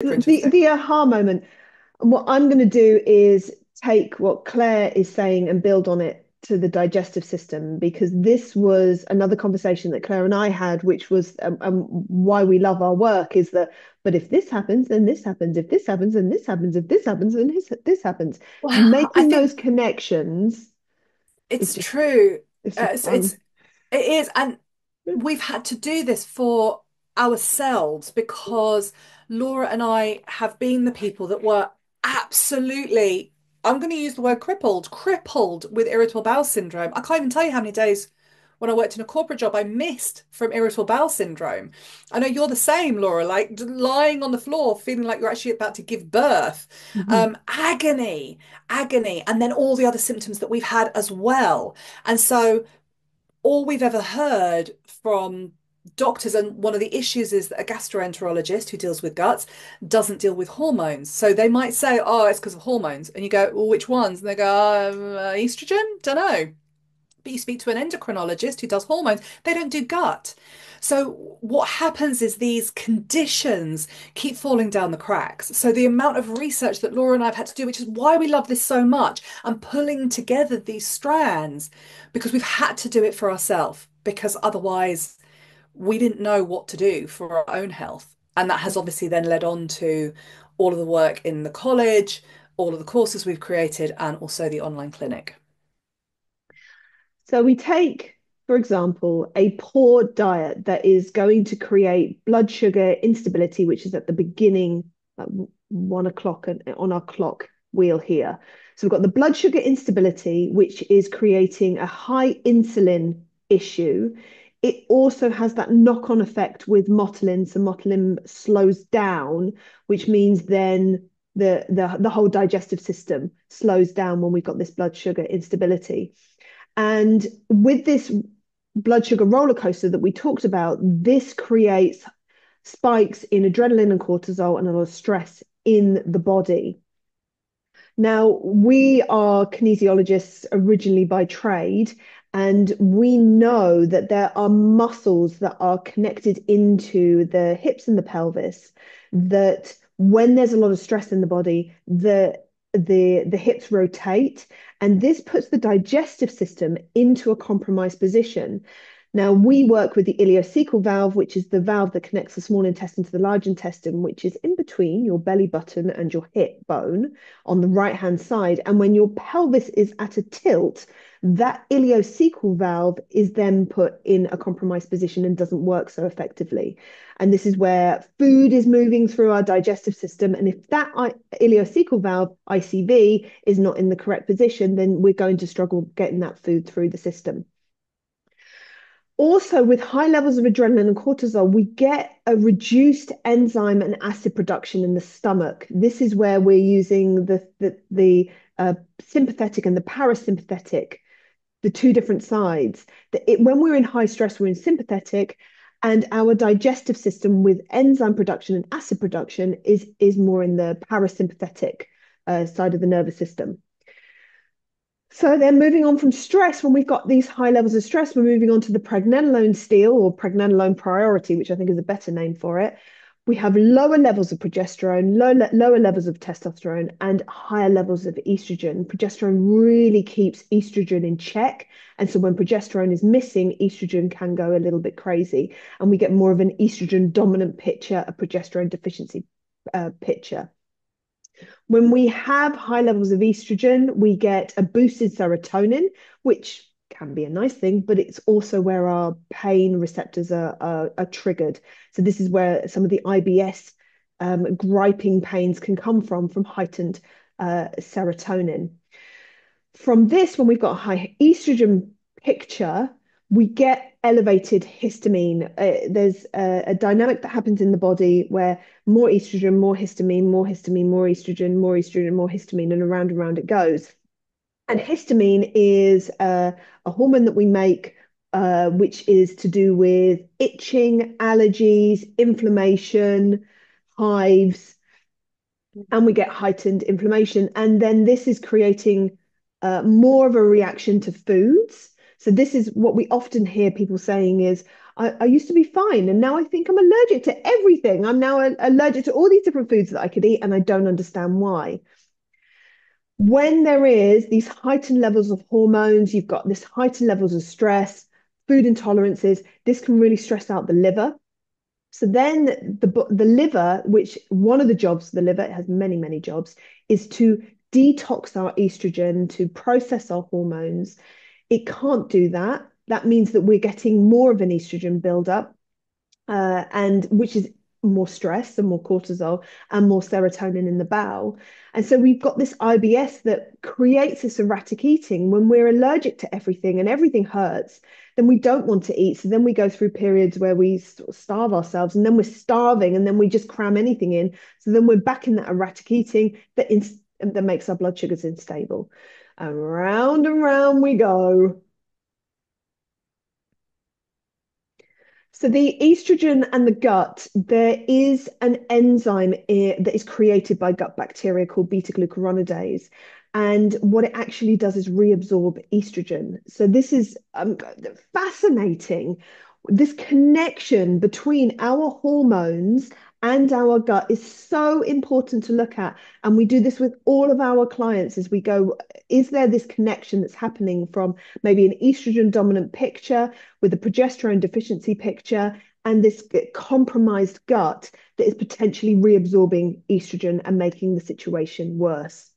super The interesting. the aha moment. And what I'm going to do is take what Claire is saying and build on it to the digestive system, because this was another conversation that Claire and I had, which was why we love our work is that, but if this happens, then this happens. If this happens, then this happens. If this happens, then this happens. Well, I Making those think connections is it's just, true. it's just It's fun. it is, and we've had to do this for ourselves because Laura and I have been the people that were absolutely, I'm going to use the word crippled with irritable bowel syndrome. I can't even tell you how many days when I worked in a corporate job I missed from irritable bowel syndrome. I know you're the same, Laura, like lying on the floor, feeling like you're actually about to give birth. Mhm. Agony, agony, and then all the other symptoms that we've had as well. And so all we've ever heard from doctors, and one of the issues is that a gastroenterologist who deals with guts doesn't deal with hormones. So they might say, oh, it's because of hormones. And you go, well, which ones? And they go, estrogen? Don't know. But you speak to an endocrinologist who does hormones, they don't do gut. So what happens is these conditions keep falling down the cracks. So the amount of research that Laura and I've had to do, which is why we love this so much, and pulling together these strands, because we've had to do it for ourselves, because otherwise we didn't know what to do for our own health. And that has obviously then led on to all of the work in the college, all of the courses we've created, and also the online clinic. So we take, for example, a poor diet that is going to create blood sugar instability, which is at the beginning, at 1 o'clock on our clock wheel here. So we've got the blood sugar instability, which is creating a high insulin issue. It also has that knock-on effect with motilin. So motilin slows down, which means then the whole digestive system slows down when we've got this blood sugar instability. And with this blood sugar roller coaster that we talked about, this creates spikes in adrenaline and cortisol and a lot of stress in the body. Now, we are kinesiologists originally by trade, and we know that there are muscles that are connected into the hips and the pelvis that when there's a lot of stress in the body, the hips rotate, and this puts the digestive system into a compromised position. Now, we work with the ileocecal valve, which is the valve that connects the small intestine to the large intestine, which is in between your belly button and your hip bone on the right hand side. And when your pelvis is at a tilt, that ileocecal valve is then put in a compromised position and doesn't work so effectively. And this is where food is moving through our digestive system. And if that ileocecal valve, ICV, is not in the correct position, then we're going to struggle getting that food through the system. Also, with high levels of adrenaline and cortisol, we get a reduced enzyme and acid production in the stomach. This is where we're using the sympathetic and the parasympathetic, the two different sides. When we're in high stress, we're in sympathetic, and our digestive system with enzyme production and acid production is more in the parasympathetic side of the nervous system. So then moving on from stress, when we've got these high levels of stress, we're moving on to the pregnenolone steal or pregnenolone priority, which I think is a better name for it. We have lower levels of progesterone, lower levels of testosterone, and higher levels of estrogen. Progesterone really keeps estrogen in check. And so when progesterone is missing, estrogen can go a little bit crazy. And we get more of an estrogen dominant picture, a progesterone deficiency picture. When we have high levels of estrogen, we get a boosted serotonin, which can be a nice thing, but it's also where our pain receptors are triggered. So this is where some of the IBS griping pains can come from heightened serotonin. From this, when we've got a high estrogen picture, we get elevated histamine. There's a dynamic that happens in the body where more estrogen, more histamine, more histamine, more estrogen, more estrogen, more histamine, and around it goes. And histamine is a hormone that we make, which is to do with itching, allergies, inflammation, hives, and we get heightened inflammation. And then this is creating more of a reaction to foods. So this is what we often hear people saying is, I used to be fine, and now I think I'm allergic to everything. I'm now allergic to all these different foods that I could eat, and I don't understand why. When there is these heightened levels of hormones, you've got this heightened levels of stress, food intolerances, this can really stress out the liver. So then the liver, which one of the jobs of the liver, it has many, many jobs, is to detox our estrogen, to process our hormones. It can't do that. That means that we're getting more of an estrogen buildup, and which is more stress and more cortisol and more serotonin in the bowel. And so we've got this IBS that creates this erratic eating. When we're allergic to everything and everything hurts, then we don't want to eat. So then we go through periods where we sort of starve ourselves, and then we're starving, and then we just cram anything in. So then we're back in that erratic eating that makes our blood sugars unstable. And round we go. So the estrogen and the gut, there is an enzyme that is created by gut bacteria called beta-glucuronidase. And what it actually does is reabsorb estrogen. So this is fascinating. This connection between our hormones and our gut is so important to look at. And we do this with all of our clients as we go, is there this connection that's happening from maybe an estrogen dominant picture with a progesterone deficiency picture and this compromised gut that is potentially reabsorbing estrogen and making the situation worse?